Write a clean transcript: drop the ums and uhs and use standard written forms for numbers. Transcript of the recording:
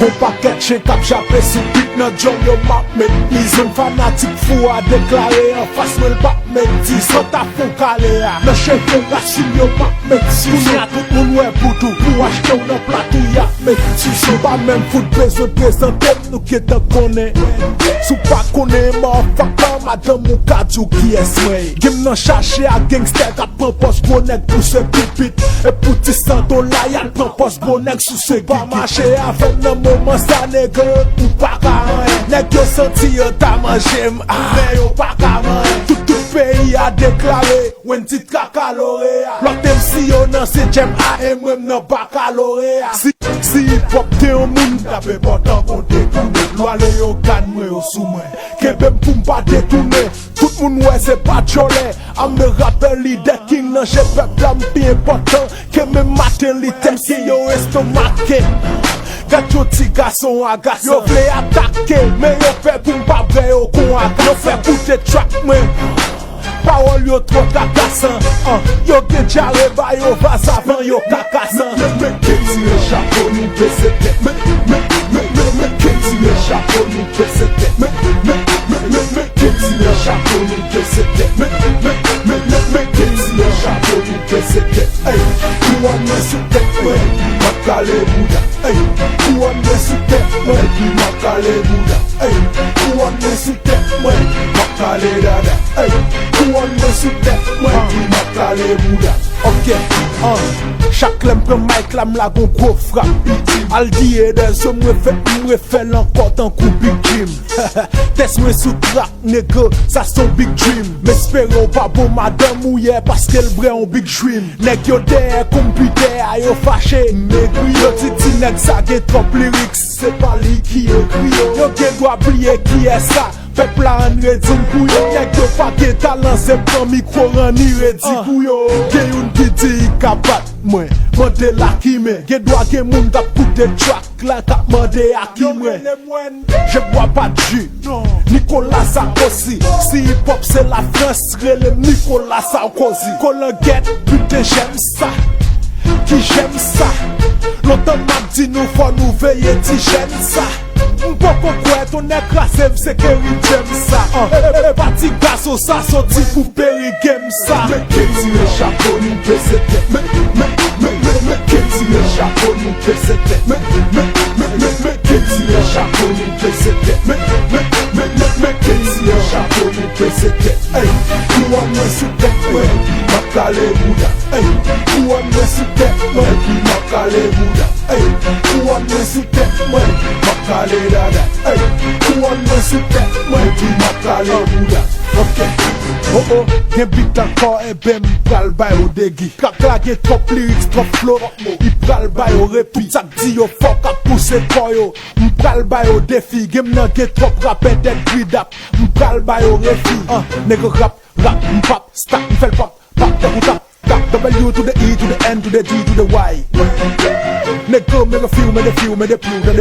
Gon paquet chez cap j'appelle sous beat nan John yo map met Mizon fanatique fou a déclaré en face me le pas met 10 sans ta fou calé le chef la chine yo map met 6 Kounya tout moun ouais pour tout pour acheter un plateau ya met 6 c'est pas même foot besoin présenter nous qui te connaît sous pas connaît mort fuck madame mon kadou qui est moi game nan chercher à gangster qui prend poste connect pour ce pipit et pour $100 y'a prend poste connect sous ce pas marcher avec nan moment ça nègre ou pas nèg yo senti yo ta mangé mais yo pas ka tout pays a déclaré when tit kakalorea l'autre MC yo nan c'est j'aime AM même nan baccalauréat si hip-hop te un moun tape pourtant qu'on détourne loi le yo gagne moi yo sous moi que même pour m'pas détourner tout moun ouais c'est pas jolé a me rappelle leader king nan j'ai peuple am bien important que même matin li tem si yo estomaqué quand yo ti garçon agaçant yo vle attaquer mais yo fait pour m'pas vrai yo con agaçant yo fait pour te track moi parole yo trop agaçant yo déjà reba yo va savant yo cacassant mais qu'est-ce le chapeau nous baisser tête mais qu'est-ce le chapeau nous baisser tête mais qu'est-ce le chapeau nous baisser tête mais qu'est-ce le chapeau nous baisser tête hey tu as me sous tête ouais makale bouda hey tu as me sous tête ouais makale bouda hey tu as me sous tête ouais makale dada hey tu as me sous tête ouais makale bouda ok chaque lème prend mic là m'la gon gros frappe al di et des hommes me fait encore tant coup big dream test me sous crack nègre ça son big dream m'espérons pas bon madame mouillé parce qu'elle brûle un big dream nèg yo derrière computer yo fâché mais yo titi nèg ça get trop lyrics c'est pas lui qui écrit yo gen doit oublier qui est ça peuple la en redin pou yo nèg yo pas que talent c'est prend micro ran ni redin pou yo gen une piti kapat moi monter la qui me gen doit gen moun t'a coûter track là t'a mandé à qui moi je bois pas de jus Nicolas Sarkozy si hip hop c'est la France relève Nicolas Sarkozy Colin get putain j'aime ça qui j'aime ça longtemps m'a dit nous faut nous veiller ti j'aime ça M'poko quoi ton écrasé c'est que j'aime ça parti gasso ça sorti pour péri game ça mais qu'est-ce le chapeau nous baisser tête mais qu'est-ce le chapeau nous baisser tête mais qu'est-ce le chapeau nous baisser tête mais qu'est-ce le chapeau nous baisser tête hey tu as me sous tête ouais makale bouda hey tu as me sous tête ouais makale bouda hey tu as me sous tête ouais makale dada hey tu as me sous tête ouais makale bouda ok oh gen beat encore et ben pral bay au dégui kakla gen trop lyrics trop flow il pral bay au répit ça dit yo fuck à pousser koyo m'pral bay au défi game nan gen trop rapper dead grid up m'pral bay au refi nègre rap m'pap stack m'fait le pop pop tap W to the E to the N to the D to the Y nègre me the feel me the few me the blue the